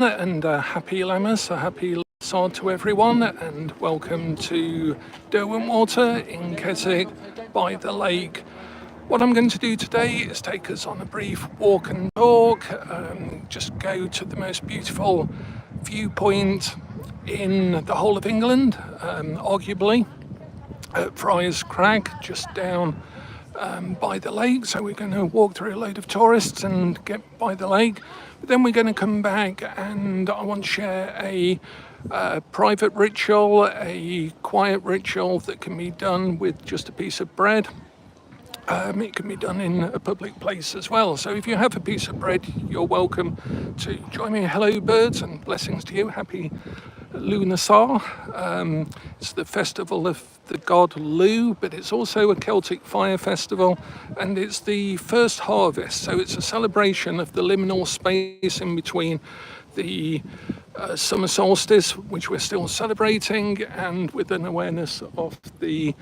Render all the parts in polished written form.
and happy Lammas, a happy Lughnasadh to everyone, and welcome to Derwentwater in Exeter by the lake. What I'm going to do today is take us on a brief walk and talk, just go to the most beautiful viewpoint in the whole of England, arguably, at Friar's Crag, just down by the lake. So we're going to walk through a load of tourists and get by the lake. But then we're going to come back and I want to share a private ritual, a quiet ritual that can be done with just a piece of bread. It can be done in a public place as well. So if you have a piece of bread, you're welcome to join me. Hello birds and blessings to you. Happy Lughnasadh. It's the festival of the god Lugh, but it's also a Celtic fire festival, and it's the first harvest. So it's a celebration of the liminal space in between the summer solstice, which we're still celebrating, and with an awareness of the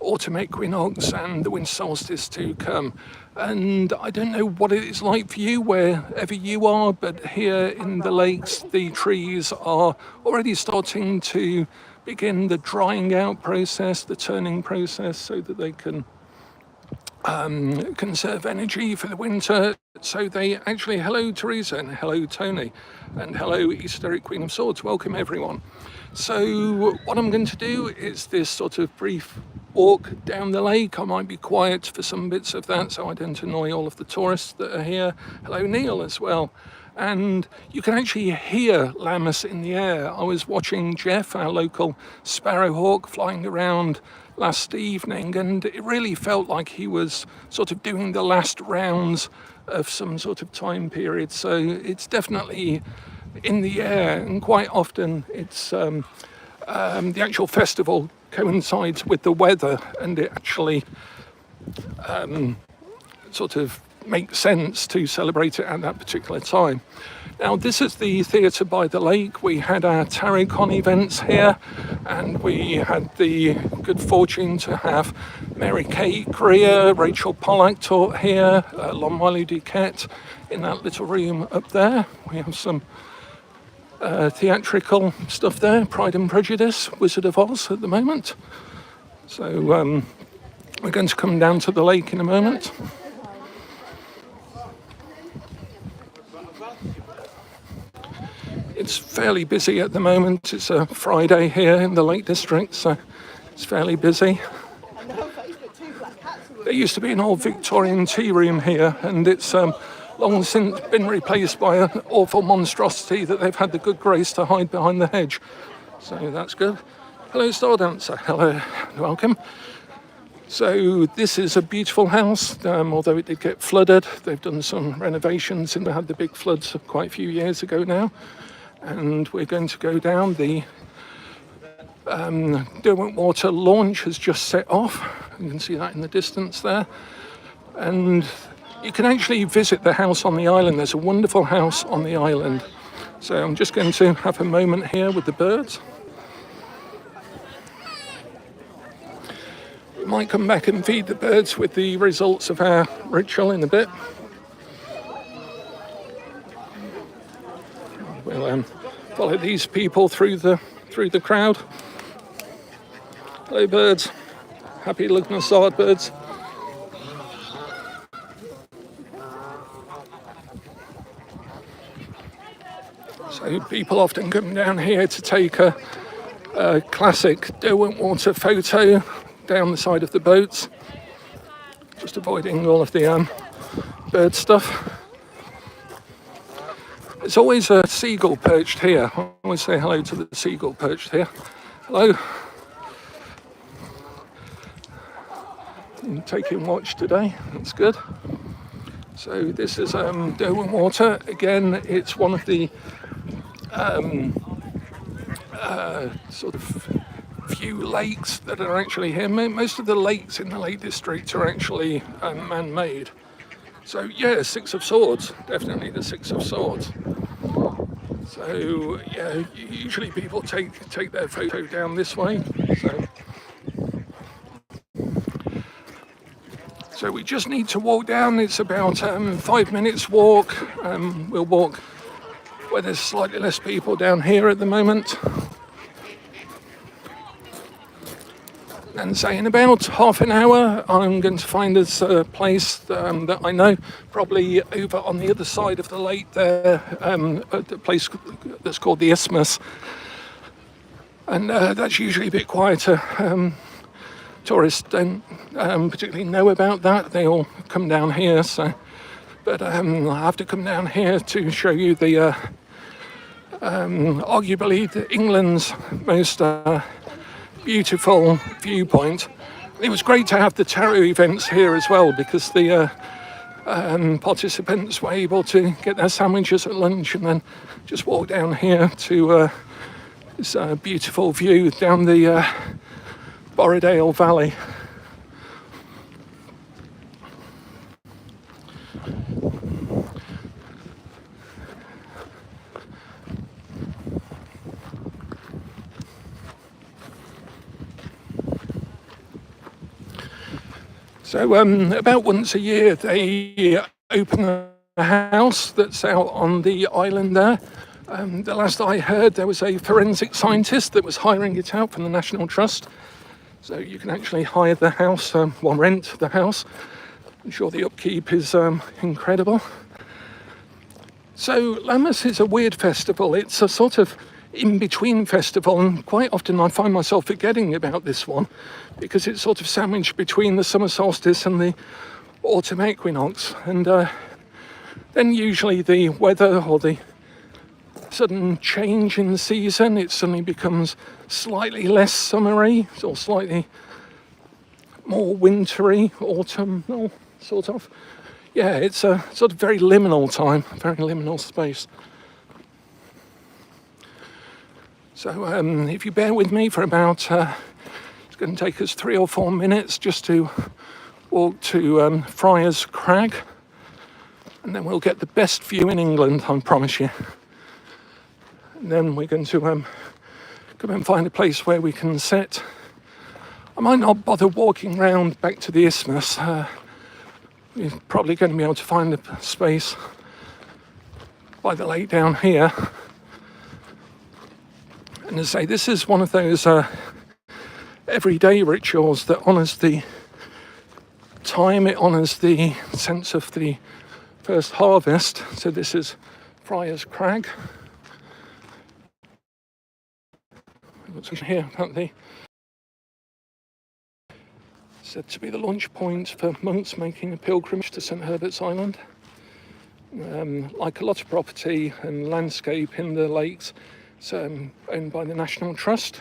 autumn equinox and the winter solstice to come. And I don't know what it is like for you wherever you are, but here in the lakes the trees are already starting to begin the drying out process, the turning process, so that they can conserve energy for the winter. So they actually, hello Teresa and hello Tony and hello Esoteric Queen of Swords, welcome everyone. So what I'm going to do is this sort of brief walk down the lake. I might be quiet for some bits of that so I don't annoy all of the tourists that are here. Hello Neil as well. And you can actually hear Lammas in the air. I was watching Jeff, our local sparrowhawk, flying around last evening, and it really felt like he was sort of doing the last rounds of some sort of time period. So it's definitely in the air, and quite often it's the actual festival coincides with the weather, and it actually sort of makes sense to celebrate it at that particular time. Now this is the theatre by the lake. We had our TarotCon events here, and we had the good fortune to have Mary Kay Greer, Rachel Pollack taught here, Lon Duquette in that little room up there. We have some theatrical stuff there, Pride and Prejudice, Wizard of Oz at the moment. So we're going to come down to the lake in a moment. It's fairly busy at the moment. It's a Friday here in the Lake District, so it's fairly busy. There used to be an old Victorian tea room here, and it's long since been replaced by an awful monstrosity that they've had the good grace to hide behind the hedge. So that's good. Hello Star Dancer, hello, welcome. So this is a beautiful house, although it did get flooded. They've done some renovations and they had the big floods quite a few years ago now. And we're going to go down. The Derwentwater launch has just set off. You can see that in the distance there. And you can actually visit the house on the island. There's a wonderful house on the island. So I'm just going to have a moment here with the birds. We might come back and feed the birds with the results of our ritual in a bit. We'll follow these people through the crowd. Hello birds, happy Lughnasadh birds. So people often come down here to take a classic Derwentwater photo down the side of the boats, just avoiding all of the bird stuff. There's always a seagull perched here. I always say hello to the seagull perched here. Hello. I'm taking watch today, that's good. So this is Derwentwater. Again, it's one of the sort of few lakes that are actually here. Most of the lakes in the Lake District are actually man-made. So yeah, Six of Swords, definitely the Six of Swords. So yeah, usually people take their photo down this way. So we just need to walk down. It's about 5 minutes walk. We'll walk where there's slightly less people down here at the moment. And say in about half an hour, I'm going to find us a place that I know, probably over on the other side of the lake there, a place that's called the Isthmus. And that's usually a bit quieter. Tourists don't particularly know about that. They all come down here. But I have to come down here to show you the arguably England's most beautiful viewpoint. It was great to have the tarot events here as well, because the participants were able to get their sandwiches at lunch and then just walk down here to this beautiful view down the Borrowdale Valley. So about once a year they open a house that's out on the island there. The last I heard, there was a forensic scientist that was hiring it out from the National Trust. So you can actually hire the house, rent the house. I'm sure the upkeep is incredible. So Lammas is a weird festival. It's a sort of in-between festival, and quite often I find myself forgetting about this one because it's sort of sandwiched between the summer solstice and the autumn equinox. And then usually the weather or the sudden change in the season, it suddenly becomes slightly less summery or slightly more wintry, autumnal, sort of. Yeah, it's a sort of very liminal time, very liminal space. So if you bear with me for about, it's going to take us 3 or 4 minutes just to walk to Friars Crag, and then we'll get the best view in England, I promise you. And then we're going to go and find a place where we can sit. I might not bother walking round back to the Isthmus. We're probably going to be able to find a space by the lake down here. And as I say, this is one of those everyday rituals that honours the time, it honours the sense of the first harvest. So this is Friars Crag. What's here apparently said to be the launch point for monks making a pilgrimage to St Herbert's Island. Like a lot of property and landscape in the lakes, it's owned by the National Trust.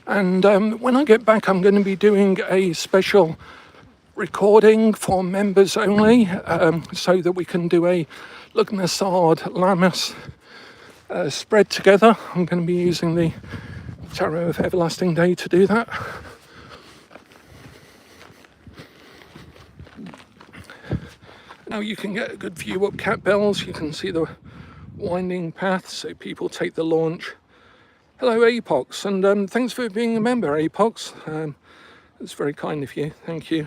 And when I get back, I'm going to be doing a special recording for members only, so that we can do a Lughnasadh Lammas spread together. I'm going to be using the Tarot of Everlasting Day to do that. Now you can get a good view up Cat Bells. You can see the winding path, so people take the launch. Hello Apox, and thanks for being a member, Apox. It's very kind of you, thank you.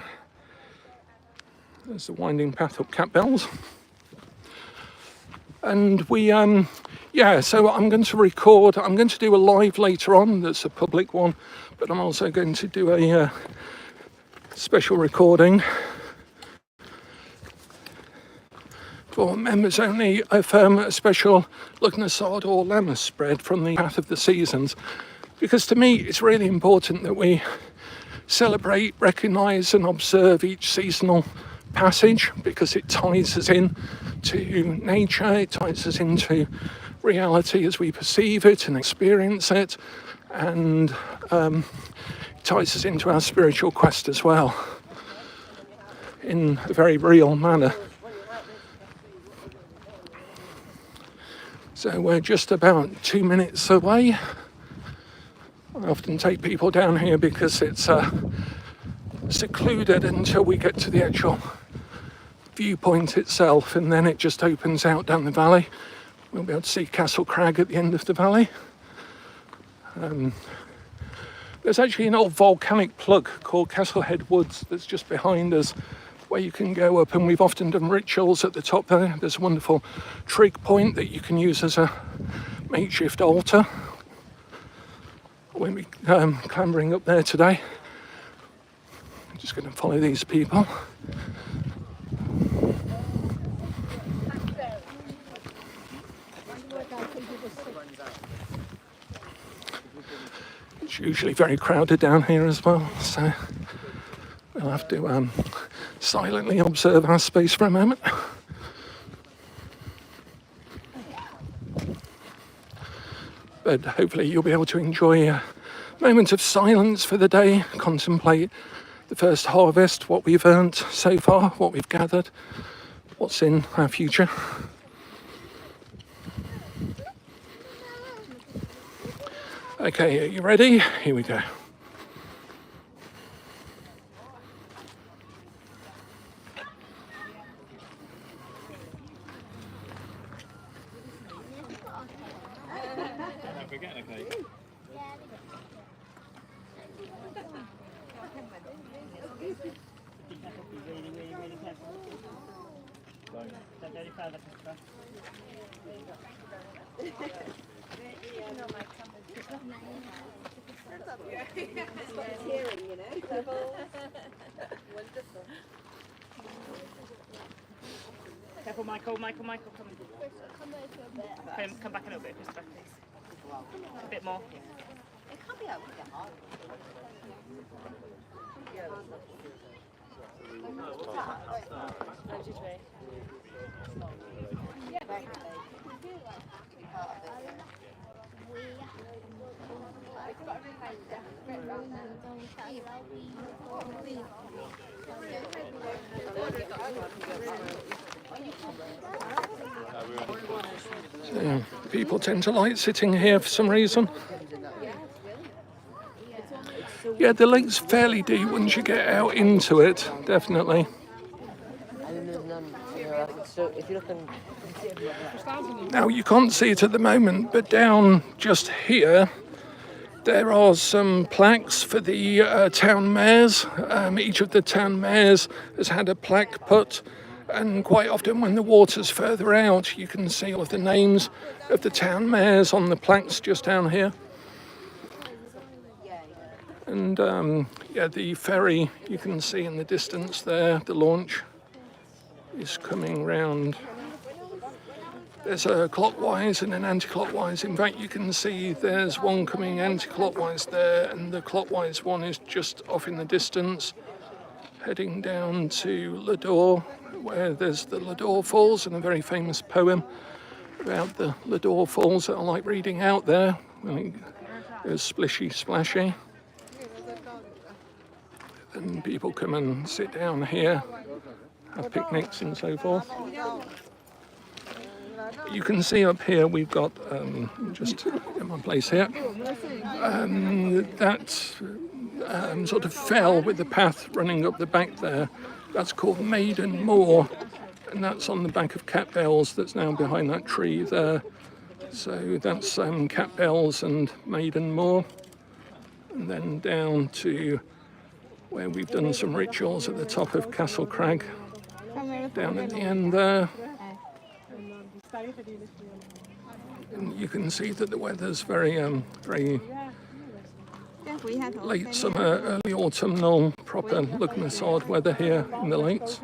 There's the winding path up Cat Bells. And we, so I'm going to record, I'm going to do a live later on, that's a public one, but I'm also going to do a special recording for members only of a special Lughnasadh or Lammas spread from the Path of the Seasons, because to me it's really important that we celebrate, recognise and observe each seasonal passage, because it ties us in to nature, it ties us into reality as we perceive it and experience it, and it ties us into our spiritual quest as well in a very real manner. So we're just about 2 minutes away. I often take people down here because it's secluded until we get to the actual viewpoint itself, and then it just opens out down the valley. We'll be able to see Castle Crag at the end of the valley. There's actually an old volcanic plug called Castlehead Woods that's just behind us, where you can go up, and we've often done rituals at the top there. There's a wonderful trig point that you can use as a makeshift altar. We'll be clambering up there today. I'm just going to follow these people. It's usually very crowded down here as well, so we'll have to silently observe our space for a moment. But hopefully you'll be able to enjoy a moment of silence for the day, contemplate the first harvest, what we've earned so far, what we've gathered, what's in our future. Okay, are you ready? Here we go. Careful, Michael, come in. Come back a little bit, Christopher, please. A bit more. It can't be able to get hard. So, people tend to like sitting here for some reason. Yeah, the lake's fairly deep once you get out into it, definitely. Now, you can't see it at the moment, but down just here, there are some plaques for the town mayors. Each of the town mayors has had a plaque put, and quite often when the water's further out, you can see all of the names of the town mayors on the plaques just down here. And yeah, the ferry you can see in the distance there, the launch is coming round. There's a clockwise and an anti-clockwise. In fact, you can see there's one coming anti-clockwise there, and the clockwise one is just off in the distance, heading down to Lodore, where there's the Lodore Falls, and a very famous poem about the Lodore Falls that I like reading out there. It was splishy splashy. And people come and sit down here, have picnics and so forth. You can see up here we've got, just in my place here, that sort of fell with the path running up the back there. That's called Maiden Moor, and that's on the back of Cat Bells that's now behind that tree there. So that's Cat Bells and Maiden Moor. And then down to where we've done some rituals at the top of Castle Crag, down at the end there. And you can see that the weather's very late summer, early autumnal, proper Lughnasadh weather here in the lakes.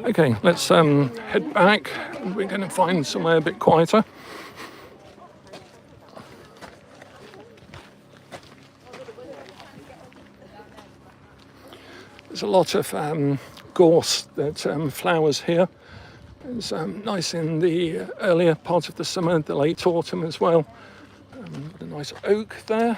Okay, let's head back, and we're going to find somewhere a bit quieter. There's a lot of gorse that flowers here. It's nice in the earlier part of the summer, the late autumn as well. A nice oak there.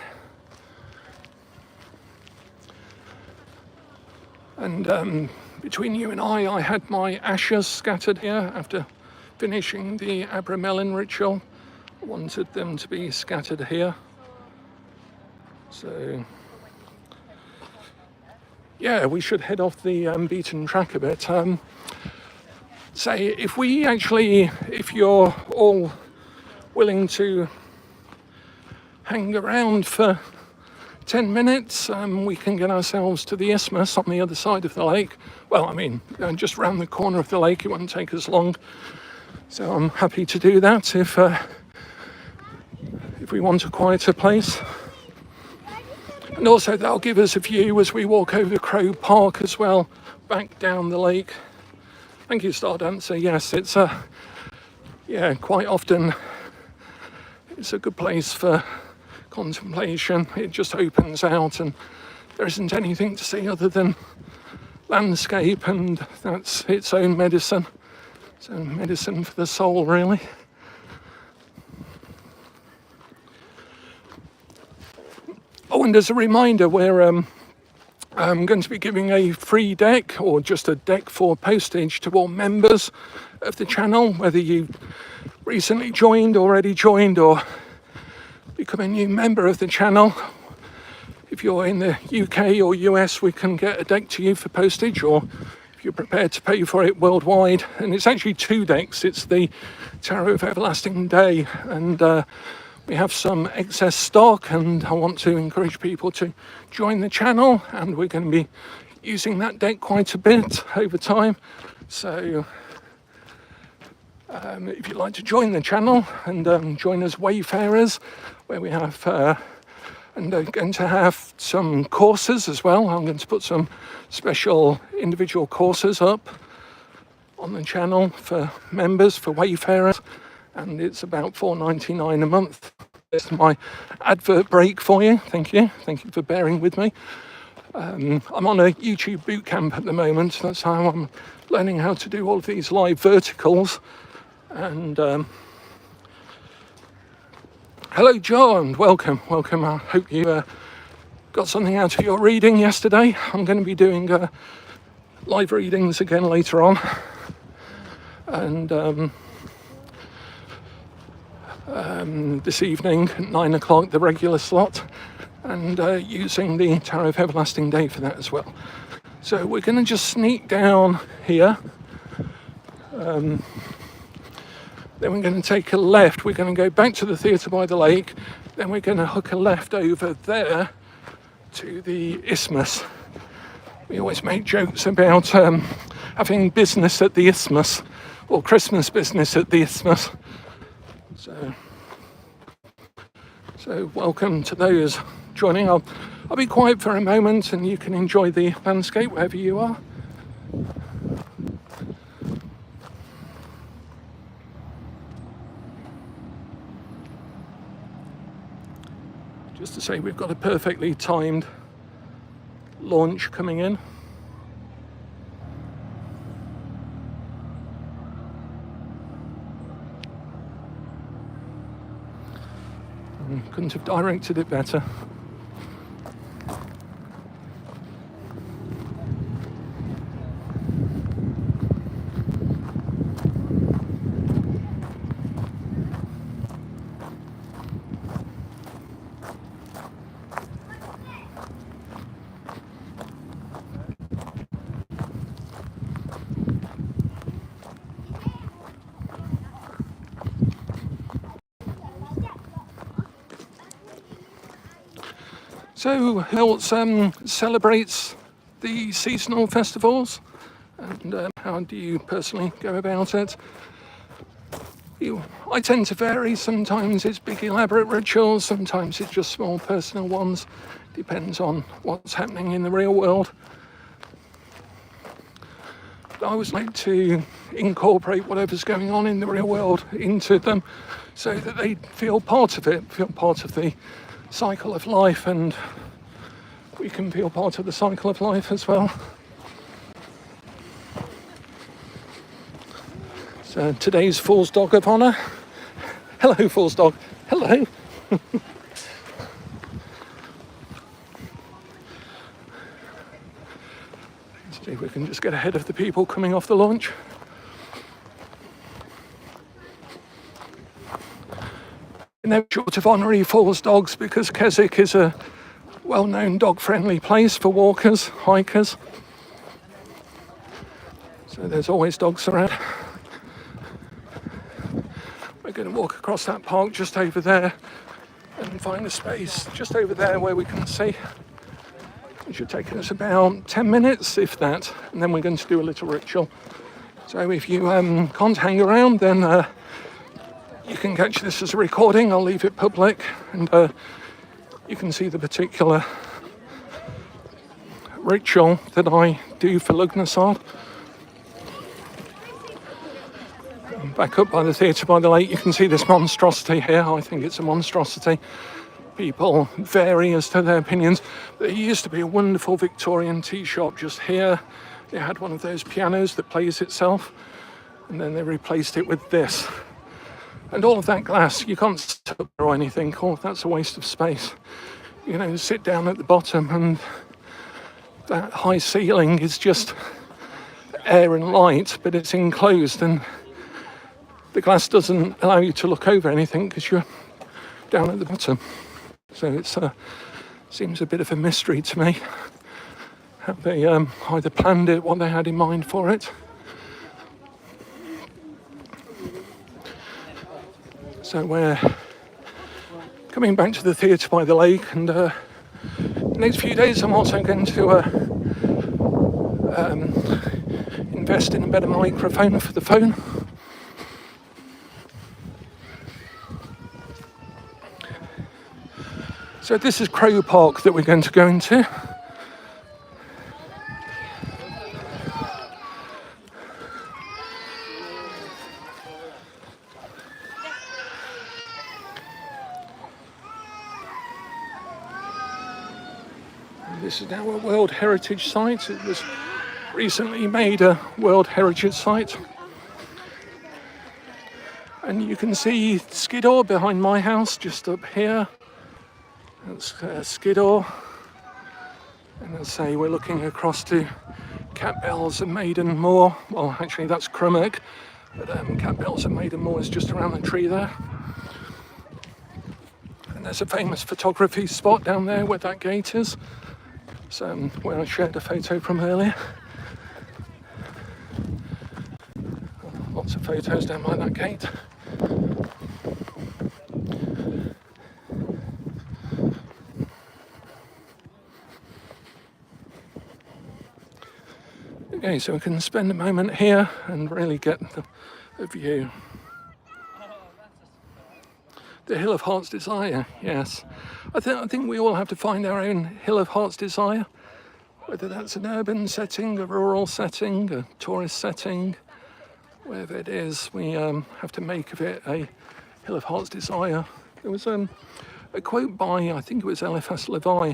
And between you and I had my ashes scattered here after finishing the Abramelin ritual. I wanted them to be scattered here. So yeah, we should head off the beaten track a bit. say if you're all willing to hang around for 10 minutes, we can get ourselves to the isthmus on the other side of the lake. Well, I mean, just round the corner of the lake, it won't take us long. So I'm happy to do that if we want a quieter place. And also that'll give us a view as we walk over Crow Park as well, back down the lake. Thank you, Stardancer. Yes, it's quite often it's a good place for contemplation. It just opens out and there isn't anything to see other than landscape, and that's its own medicine. Its own medicine for the soul, really. Oh, and as a reminder, I'm going to be giving a free deck, or just a deck for postage, to all members of the channel, whether you recently joined, already joined, or become a new member of the channel. If you're in the UK or US, we can get a deck to you for postage, or if you're prepared to pay for it worldwide. And it's actually 2 decks. It's the Tarot of Everlasting Day, and we have some excess stock, and I want to encourage people to join the channel, and we're going to be using that deck quite a bit over time. So if you'd like to join the channel and join us Wayfarers, where we have and they're going to have some courses as well. I'm going to put some special individual courses up on the channel for members, for Wayfarers, and it's about $4.99 a month. That's my advert break for you. Thank you for bearing with me. I'm on a YouTube bootcamp at the moment. That's how I'm learning how to do all of these live verticals. And hello, John. Welcome. I hope you got something out of your reading yesterday. I'm going to be doing live readings again later on, and this evening at 9 o'clock, the regular slot, and using the Tarot of Everlasting Day for that as well. So we're going to just sneak down here. Then we're going to take a left. We're going to go back to the theatre by the lake. Then we're going to hook a left over there to the isthmus. We always make jokes about having business at the isthmus, or Christmas business at the isthmus. So welcome to those joining. I'll be quiet for a moment, and you can enjoy the landscape wherever you are. Just to say, we've got a perfectly timed launch coming in. Couldn't have directed it better. So, who else celebrates the seasonal festivals, and how do you personally go about it? I tend to vary. Sometimes it's big elaborate rituals, sometimes it's just small personal ones. Depends on what's happening in the real world. I always like to incorporate whatever's going on in the real world into them, so that they feel part of it, feel part of the cycle of life, and we can feel part of the cycle of life as well. So today's Fool's Dog of Honour. Hello, Fool's Dog. Hello. Let's see if we can just get ahead of the people coming off the launch. No short of honorary Fool's Dogs, because Keswick is a well-known dog-friendly place for walkers, hikers. So there's always dogs around. going to walk across that park just over there and find a space just over there where we can see. It should take us about 10 minutes, if that, and then we're going to do a little ritual. So if you can't hang around, then you can catch this as a recording. I'll leave it public, and you can see the particular ritual that I do for Lughnasadh. Back up by the theatre by the lake, you can see this monstrosity here. I think it's a monstrosity. People vary as to their opinions. There used to be a wonderful Victorian tea shop just here. It had one of those pianos that plays itself, and then they replaced it with this. And all of that glass, you can't sit up there or anything. Oh, that's a waste of space. You know, sit down at the bottom, and that high ceiling is just air and light, but it's enclosed, and the glass doesn't allow you to look over anything because you're down at the bottom. So it seems a bit of a mystery to me how they either planned it, what they had in mind for it. So we're coming back to the theatre by the lake, and the next few days I'm also going to invest in a better microphone for the phone. So this is Crow Park that we're going to go into. This is now a World Heritage Site. It was recently made a World Heritage Site. And you can see Skiddaw behind my house, just up here. That's Skiddaw. And as I say, we're looking across to Catbells and Maiden Moor. Well, actually that's Crummock, but Catbells and Maiden Moor is just around the tree there. And there's a famous photography spot down there where that gate is. So where I shared a photo from earlier. Lots of photos down by that gate. Okay, so we can spend a moment here and really get a view. The Hill of Heart's Desire, yes. I think we all have to find our own Hill of Heart's Desire, whether that's an urban setting, a rural setting, a tourist setting, wherever it is, we have to make of it a Hill of Heart's Desire. There was a quote by, I think it was Eliphas Levi,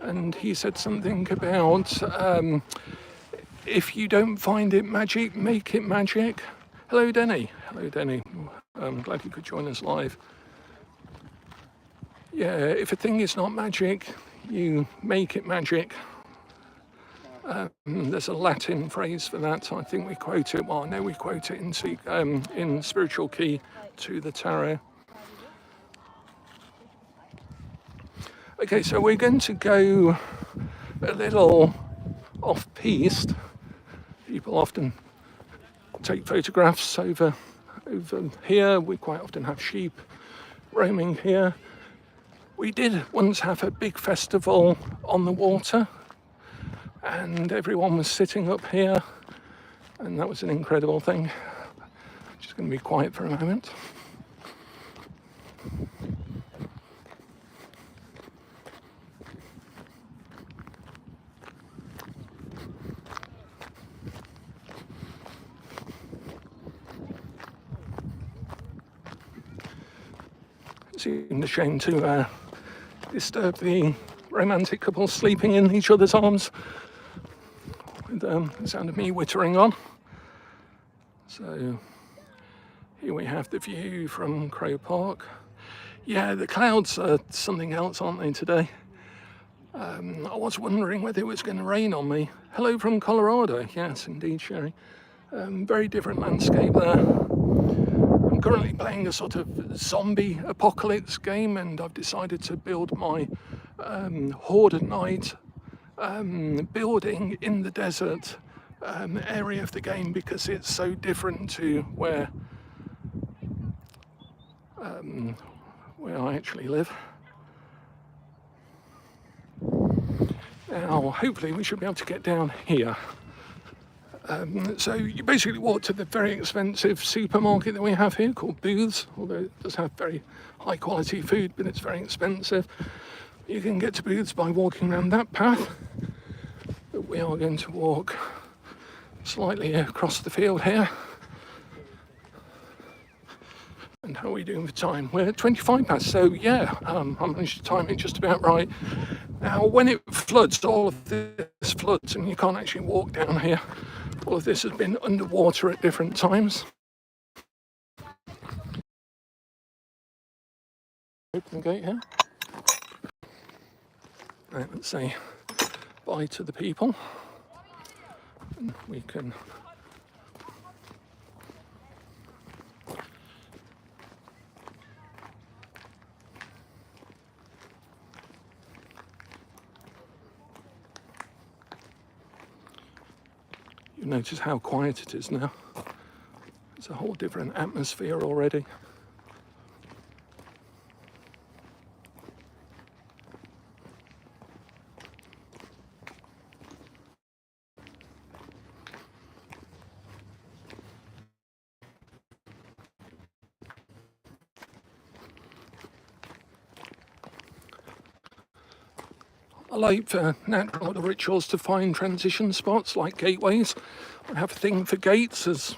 and he said something about, if you don't find it magic, make it magic. Hello, Denny. Hello, Denny. I'm glad you could join us live. Yeah, if a thing is not magic, you make it magic. There's a Latin phrase for that. I think we quote it. Well, I know we quote it in Spiritual Key to the Tarot. Okay, so we're going to go a little off-piste. People often take photographs over here. We quite often have sheep roaming here. We did once have a big festival on the water, and everyone was sitting up here, and that was an incredible thing. Just going to be quiet for a moment. Seemed a shame to disturb the romantic couple sleeping in each other's arms with the sound of me whittering on. So here we have the view from Crow Park. Yeah, the clouds are something else, aren't they, today? I was wondering whether it was going to rain on me. Hello from Colorado. Yes, indeed, Sherry. Very different landscape there. I'm currently playing a sort of zombie apocalypse game, and I've decided to build my Horde at Night building in the desert area of the game, because it's so different to where where I actually live. Now, hopefully we should be able to get down here. So you basically walk to the very expensive supermarket that we have here called Booths, although it does have very high quality food, but it's very expensive. You can get to Booths by walking around that path, but we are going to walk slightly across the field here. And how are we doing for time? We're at 25 past, so yeah, I managed to time it just about right. Now, when it floods, all of this floods and you can't actually walk down here. All of this has been underwater at different times. Open the gate here. Right, let's say bye to the people. And we can you notice how quiet it is now. It's a whole different atmosphere already. I like for natural rituals to find transition spots like gateways. I have a thing for gates, as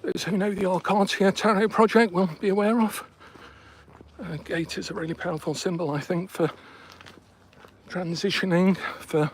those who know the Arcadia Tarot project will be aware of. A gate is a really powerful symbol, I think, for transitioning, for